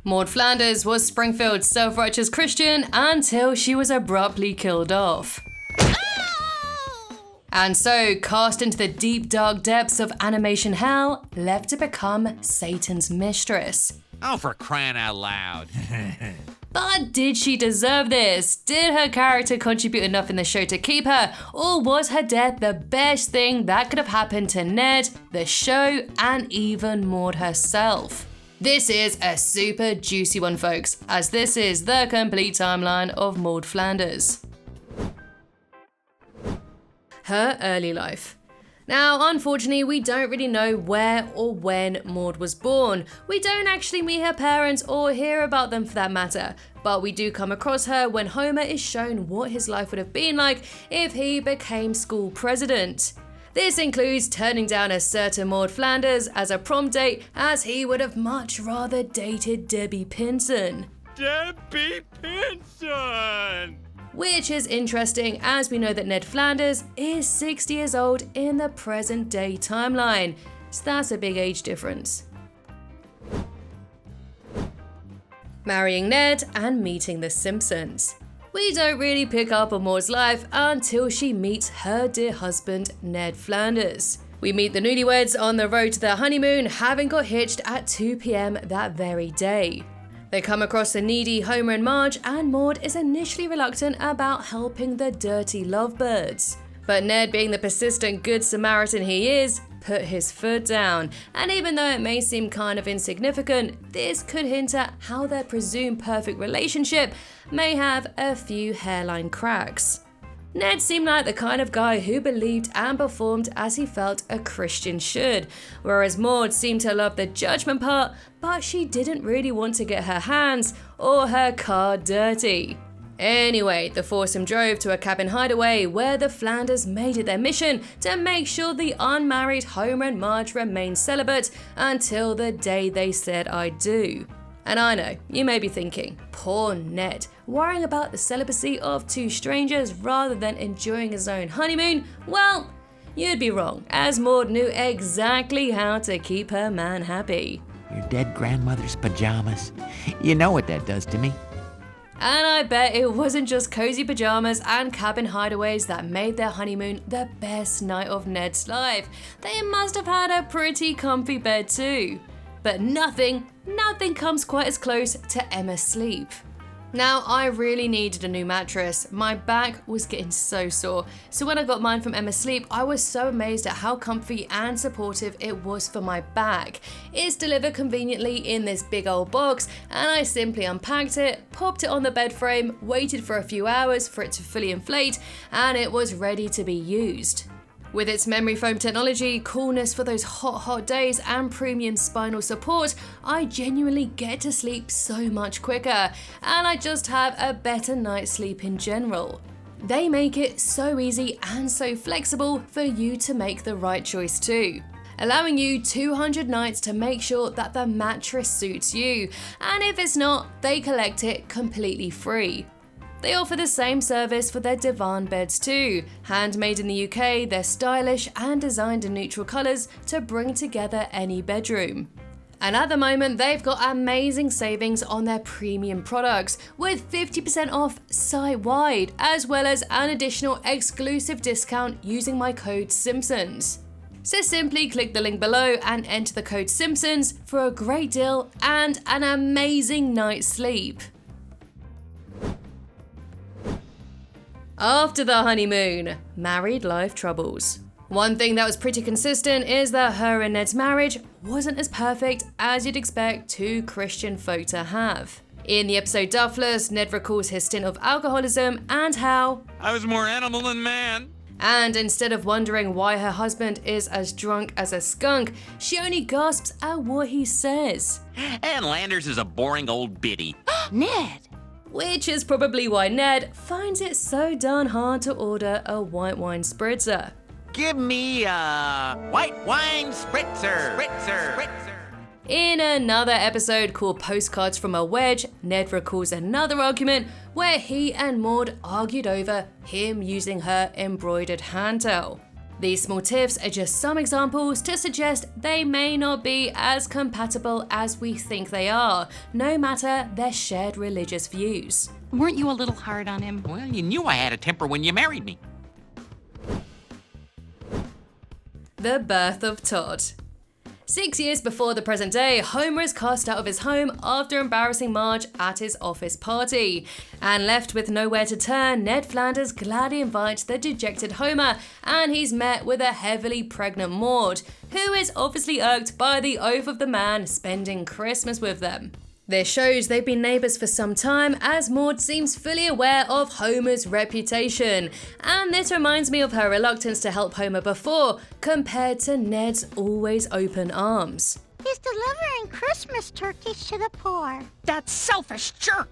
Maude Flanders was Springfield's self-righteous Christian until she was abruptly killed off. And so, cast into the deep dark depths of animation hell, left to become Satan's mistress. Oh, for crying out loud. But did she deserve this? Did her character contribute enough in the show to keep her? Or was her death the best thing that could have happened to Ned, the show, and even Maude herself? This is a super juicy one, folks, as this is the complete timeline of Maude Flanders. Her early life. Now, unfortunately, we don't really know where or when Maude was born. We don't actually meet her parents or hear about them for that matter, but we do come across her when Homer is shown what his life would have been like if he became school president. This includes turning down a certain Maude Flanders as a prom date, as he would have much rather dated Debbie Pinson. Debbie Pinson! Which is interesting, as we know that Ned Flanders is 60 years old in the present day timeline, so that's a big age difference. Marrying Ned and meeting the Simpsons. We don't really pick up on Maude's life until she meets her dear husband, Ned Flanders. We meet the newlyweds on the road to their honeymoon, having got hitched at 2 p.m. that very day. They come across the needy Homer and Marge, and Maude is initially reluctant about helping the dirty lovebirds. But Ned, being the persistent good Samaritan he is, put his foot down, and even though it may seem kind of insignificant, this could hint at how their presumed perfect relationship may have a few hairline cracks. Ned seemed like the kind of guy who believed and performed as he felt a Christian should, whereas Maude seemed to love the judgment part, but she didn't really want to get her hands or her car dirty. Anyway, the foursome drove to a cabin hideaway where the Flanders made it their mission to make sure the unmarried Homer and Marge remained celibate until the day they said I do. And I know, you may be thinking, poor Ned, worrying about the celibacy of two strangers rather than enjoying his own honeymoon? Well, you'd be wrong, as Maude knew exactly how to keep her man happy. Your dead grandmother's pajamas. You know what that does to me. And I bet it wasn't just cozy pajamas and cabin hideaways that made their honeymoon the best night of Ned's life. They must have had a pretty comfy bed too. But nothing comes quite as close to Emma's sleep. Now, I really needed a new mattress. My back was getting so sore, so when I got mine from Emma's Sleep, I was so amazed at how comfy and supportive it was for my back. It's delivered conveniently in this big old box, and I simply unpacked it, popped it on the bed frame, waited for a few hours for it to fully inflate, and it was ready to be used. With its memory foam technology, coolness for those hot days, and premium spinal support, I genuinely get to sleep so much quicker, and I just have a better night's sleep in general. They make it so easy and so flexible for you to make the right choice too, allowing you 200 nights to make sure that the mattress suits you, and if it's not, they collect it completely free. They offer the same service for their divan beds too. Handmade in the UK, they're stylish and designed in neutral colours to bring together any bedroom. And at the moment, they've got amazing savings on their premium products, with 50% off site-wide, as well as an additional exclusive discount using my code Simpsons. So simply click the link below and enter the code Simpsons for a great deal and an amazing night's sleep. After the honeymoon, married life troubles. One thing that was pretty consistent is that her and Ned's marriage wasn't as perfect as you'd expect two Christian folk to have. In the episode Duffless, Ned recalls his stint of alcoholism and how I was more animal than man. And instead of wondering why her husband is as drunk as a skunk, she only gasps at what he says. And Landers is a boring old biddy. Ned! Which is probably why Ned finds it so darn hard to order a white wine spritzer. Give me a white wine spritzer. In another episode called Postcards from a Wedge, Ned recalls another argument where he and Maude argued over him using her embroidered hand towel. These small tips are just some examples to suggest they may not be as compatible as we think they are, no matter their shared religious views. Weren't you a little hard on him? Well, you knew I had a temper when you married me. The birth of Todd. 6 years before the present day, Homer is cast out of his home after embarrassing Marge at his office party. And left with nowhere to turn, Ned Flanders gladly invites the dejected Homer, and he's met with a heavily pregnant Maude, who is obviously irked by the oath of the man spending Christmas with them. This shows they've been neighbours for some time, as Maude seems fully aware of Homer's reputation, and this reminds me of her reluctance to help Homer before, compared to Ned's always open arms. He's delivering Christmas turkeys to the poor. That selfish jerk!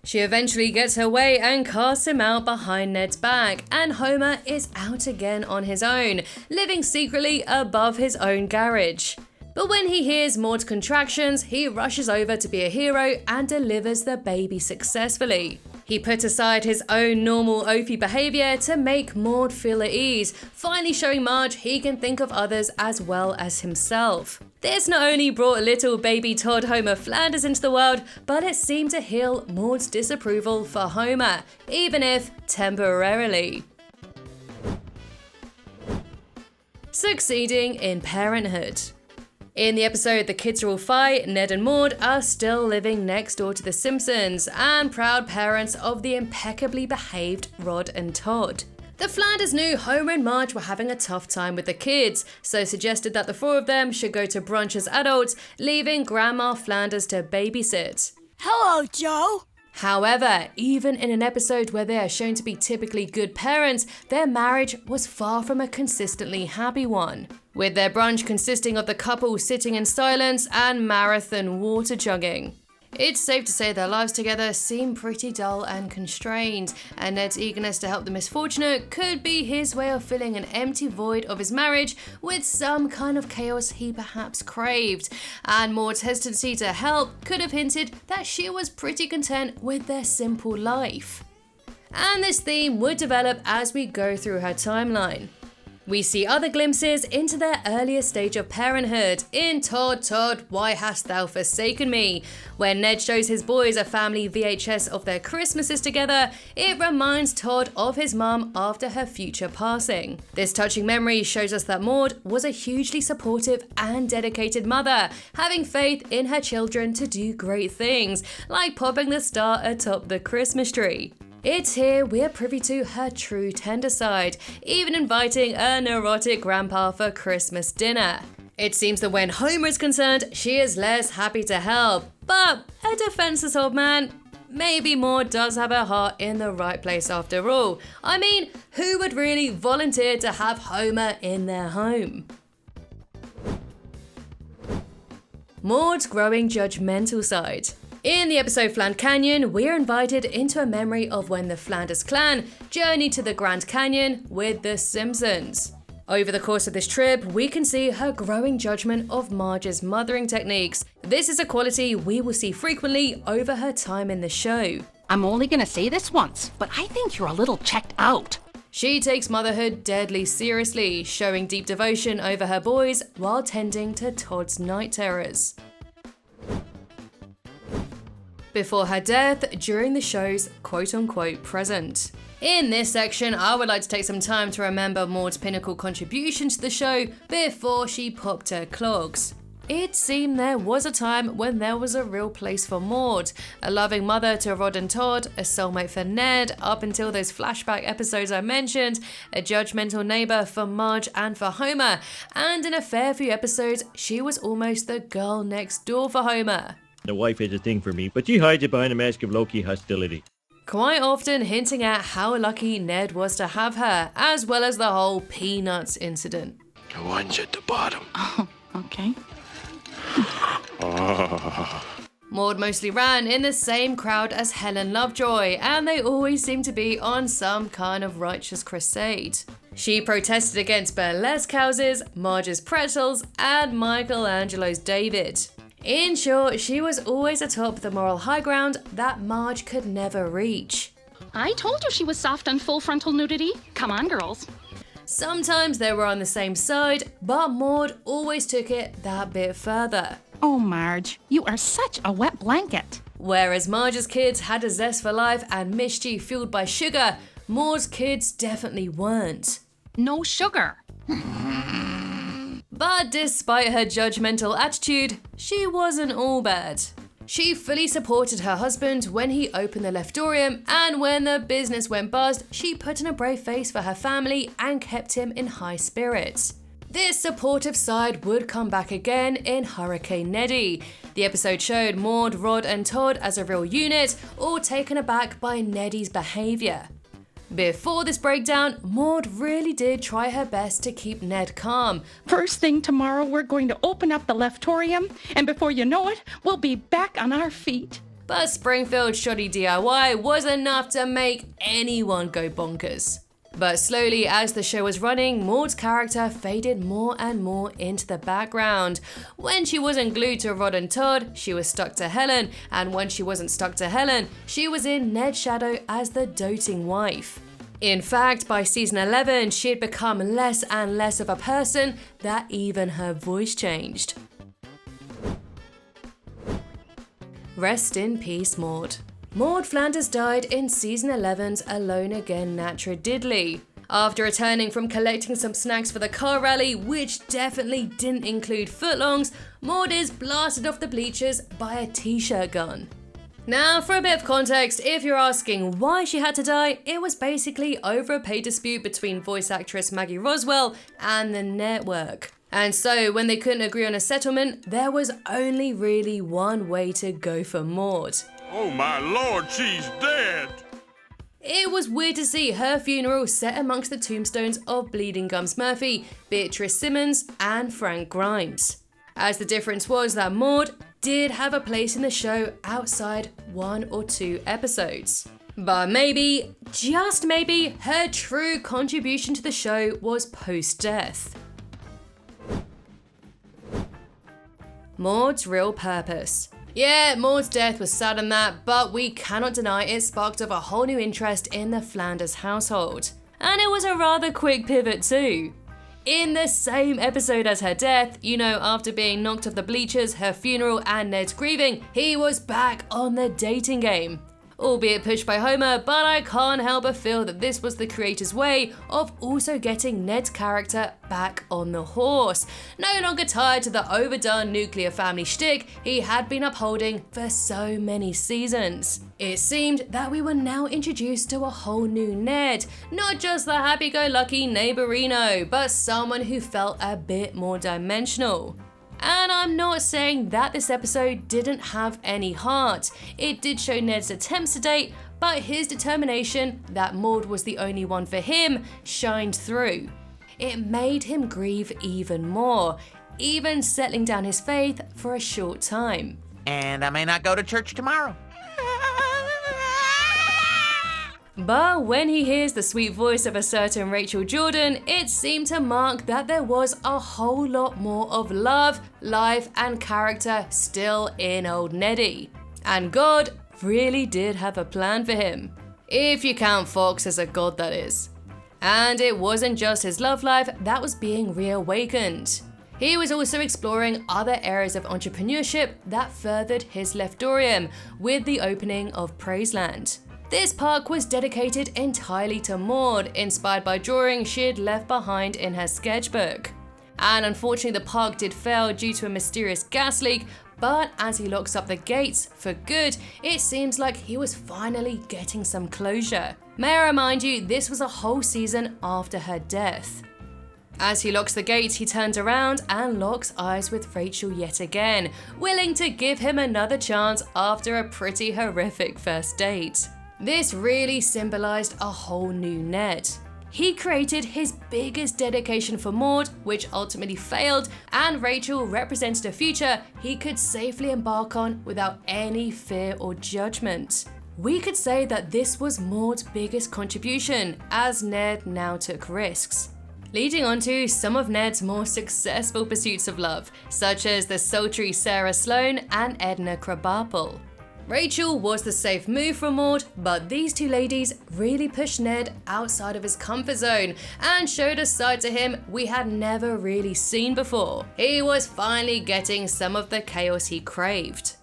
She eventually gets her way and casts him out behind Ned's back, and Homer is out again on his own, living secretly above his own garage. But when he hears Maude's contractions, he rushes over to be a hero and delivers the baby successfully. He put aside his own normal oafy behaviour to make Maude feel at ease, finally showing Marge he can think of others as well as himself. This not only brought little baby Todd Homer Flanders into the world, but it seemed to heal Maude's disapproval for Homer, even if temporarily. Succeeding in parenthood. In the episode The Kids Are All Fight, Ned and Maude are still living next door to the Simpsons and proud parents of the impeccably behaved Rod and Todd. The Flanders knew Homer and Marge were having a tough time with the kids, so suggested that the four of them should go to brunch as adults, leaving Grandma Flanders to babysit. Hello, Joe. However, even in an episode where they are shown to be typically good parents, their marriage was far from a consistently happy one, with their brunch consisting of the couple sitting in silence and marathon water chugging. It's safe to say their lives together seem pretty dull and constrained, and Ned's eagerness to help the misfortunate could be his way of filling an empty void of his marriage with some kind of chaos he perhaps craved, and Maude's hesitancy to help could have hinted that she was pretty content with their simple life. And this theme would develop as we go through her timeline. We see other glimpses into their earlier stage of parenthood in Todd, Todd, Why Hast Thou Forsaken Me? When Ned shows his boys a family VHS of their Christmases together, it reminds Todd of his mum after her future passing. This touching memory shows us that Maude was a hugely supportive and dedicated mother, having faith in her children to do great things, like popping the star atop the Christmas tree. It's here we're privy to her true tender side, even inviting a neurotic grandpa for Christmas dinner. It seems that when Homer is concerned, she is less happy to help, but a defenseless old man, maybe Maude does have her heart in the right place after all. I mean, who would really volunteer to have Homer in their home? Maude's growing judgmental side. In the episode Fland Canyon, we're invited into a memory of when the Flanders clan journeyed to the Grand Canyon with the Simpsons. Over the course of this trip, we can see her growing judgment of Marge's mothering techniques. This is a quality we will see frequently over her time in the show. I'm only gonna say this once, but I think you're a little checked out. She takes motherhood deadly seriously, showing deep devotion over her boys while tending to Todd's night terrors. Before her death during the show's quote-unquote present. In this section, I would like to take some time to remember Maude's pinnacle contribution to the show before she popped her clogs. It seemed there was a time when there was a real place for Maude, a loving mother to Rod and Todd, a soulmate for Ned up until those flashback episodes I mentioned, a judgmental neighbour for Marge and for Homer, and in a fair few episodes, she was almost the girl next door for Homer. The wife is a thing for me, but she hides it behind a mask of low-key hostility. Quite often hinting at how lucky Ned was to have her, as well as the whole peanuts incident. The ones at the bottom. Oh, okay. Maude mostly ran in the same crowd as Helen Lovejoy, and they always seemed to be on some kind of righteous crusade. She protested against burlesque houses, Marge's pretzels, and Michelangelo's David. In short, she was always atop the moral high ground that Marge could never reach. I told you she was soft on full frontal nudity. Come on, girls. Sometimes they were on the same side, but Maude always took it that bit further. Oh, Marge, you are such a wet blanket. Whereas Marge's kids had a zest for life and mischief fueled by sugar, Maude's kids definitely weren't. No sugar. But despite her judgmental attitude, she wasn't all bad. She fully supported her husband when he opened the leftorium, and when the business went bust, she put on a brave face for her family and kept him in high spirits. This supportive side would come back again in Hurricane Neddy. The episode showed Maude, Rod and Todd as a real unit, all taken aback by Neddy's behaviour. Before this breakdown, Maude really did try her best to keep Ned calm. First thing tomorrow, we're going to open up the leftorium, and before you know it, we'll be back on our feet. But Springfield's shoddy DIY was enough to make anyone go bonkers. But slowly, as the show was running, Maude's character faded more and more into the background. When she wasn't glued to Rod and Todd, she was stuck to Helen, and when she wasn't stuck to Helen, she was in Ned's shadow as the doting wife. In fact, by season 11, she had become less and less of a person, that even her voice changed. Rest in peace, Maude. Maude Flanders died in season 11's Alone Again Natra Diddley. After returning from collecting some snacks for the car rally, which definitely didn't include footlongs, Maude is blasted off the bleachers by a t-shirt gun. Now, for a bit of context, if you're asking why she had to die, it was basically over a pay dispute between voice actress Maggie Roswell and the network. And so, when they couldn't agree on a settlement, there was only really one way to go for Maude. Oh my lord, she's dead! It was weird to see her funeral set amongst the tombstones of Bleeding Gums Murphy, Beatrice Simmons, and Frank Grimes. As the difference was that Maude did have a place in the show outside 1 or 2 episodes. But maybe, just maybe, her true contribution to the show was post-death. Maude's real purpose. Yeah, Maude's death was sad and that, but we cannot deny it sparked off a whole new interest in the Flanders household. And it was a rather quick pivot too. In the same episode as her death, you know, after being knocked off the bleachers, her funeral and Ned's grieving, he was back on the dating game. Albeit pushed by Homer, but I can't help but feel that this was the creator's way of also getting Ned's character back on the horse. No longer tied to the overdone nuclear family shtick he had been upholding for so many seasons. It seemed that we were now introduced to a whole new Ned, not just the happy-go-lucky neighborino, but someone who felt a bit more dimensional. And I'm not saying that this episode didn't have any heart. It did show Ned's attempts to date, but his determination that Maude was the only one for him shined through. It made him grieve even more, even settling down his faith for a short time. And I may not go to church tomorrow. But when he hears the sweet voice of a certain Rachel Jordan, it seemed to mark that there was a whole lot more of love, life and character still in old Neddy. And God really did have a plan for him. If you count Fox as a god, that is. And it wasn't just his love life that was being reawakened. He was also exploring other areas of entrepreneurship that furthered his leftorium with the opening of Praiseland. This park was dedicated entirely to Maude, inspired by drawings she had left behind in her sketchbook. And unfortunately the park did fail due to a mysterious gas leak, but as he locks up the gates for good, it seems like he was finally getting some closure. May I remind you, this was a whole season after her death. As he locks the gates, he turns around and locks eyes with Rachel yet again, willing to give him another chance after a pretty horrific first date. This really symbolized a whole new Ned. He created his biggest dedication for Maude, which ultimately failed, and Rachel represented a future he could safely embark on without any fear or judgment. We could say that this was Maude's biggest contribution, as Ned now took risks. Leading on to some of Ned's more successful pursuits of love, such as the sultry Sarah Sloane and Edna Krabappel. Rachel was the safe move for Maude, but these two ladies really pushed Ned outside of his comfort zone and showed a side to him we had never really seen before. He was finally getting some of the chaos he craved.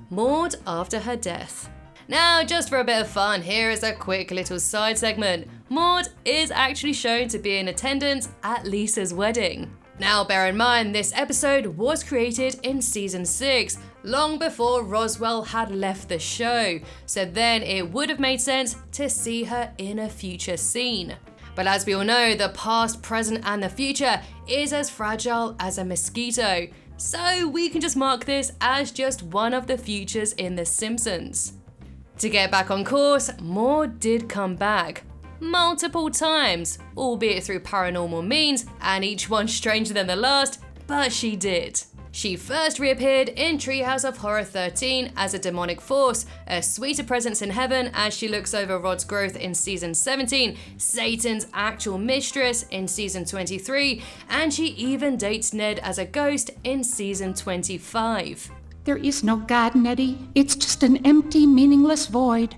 Maude after her death. Now, just for a bit of fun, here is a quick little side segment. Maude is actually shown to be in attendance at Lisa's wedding. Now, bear in mind, this episode was created in season 6, long before Roswell had left the show, so then it would have made sense to see her in a future scene. But as we all know, the past, present, and the future is as fragile as a mosquito, so we can just mark this as just one of the futures in The Simpsons. To get back on course, Maude did come back. Multiple times, albeit through paranormal means, and each one stranger than the last, but she did. She first reappeared in Treehouse of Horror 13 as a demonic force, a sweeter presence in heaven as she looks over Rod's growth in season 17, Satan's actual mistress in season 23, and she even dates Ned as a ghost in season 25. There is no God, Nettie. It's just an empty, meaningless void.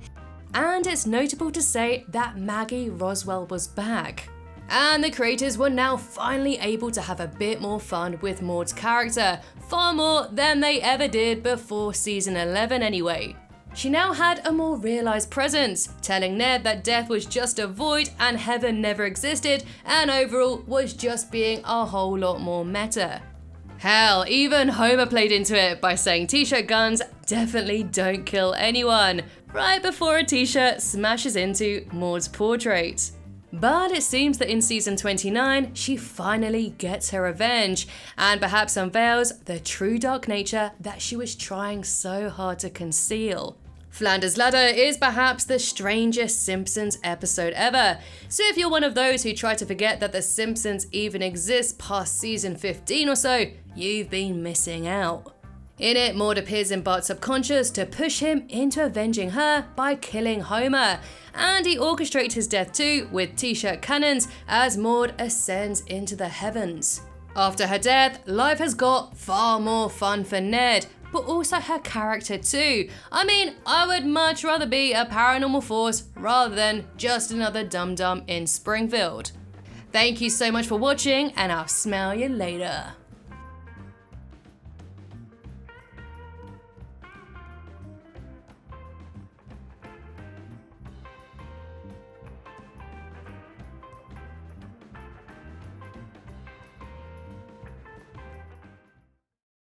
And it's notable to say that Maggie Roswell was back. And the creators were now finally able to have a bit more fun with Maude's character, far more than they ever did before season 11 anyway. She now had a more realised presence, telling Ned that death was just a void and heaven never existed, and overall was just being a whole lot more meta. Hell, even Homer played into it by saying t-shirt guns definitely don't kill anyone, right before a t-shirt smashes into Maude's portrait. But it seems that in season 29, she finally gets her revenge, and perhaps unveils the true dark nature that she was trying so hard to conceal. Flanders' Ladder is perhaps the strangest Simpsons episode ever, so if you're one of those who try to forget that The Simpsons even exists past season 15 or so, you've been missing out. In it, Maude appears in Bart's subconscious to push him into avenging her by killing Homer, and he orchestrates his death too with t-shirt cannons as Maude ascends into the heavens. After her death, life has got far more fun for Ned, but also her character too. I mean, I would much rather be a paranormal force rather than just another dum-dum in Springfield. Thank you so much for watching, and I'll smell you later.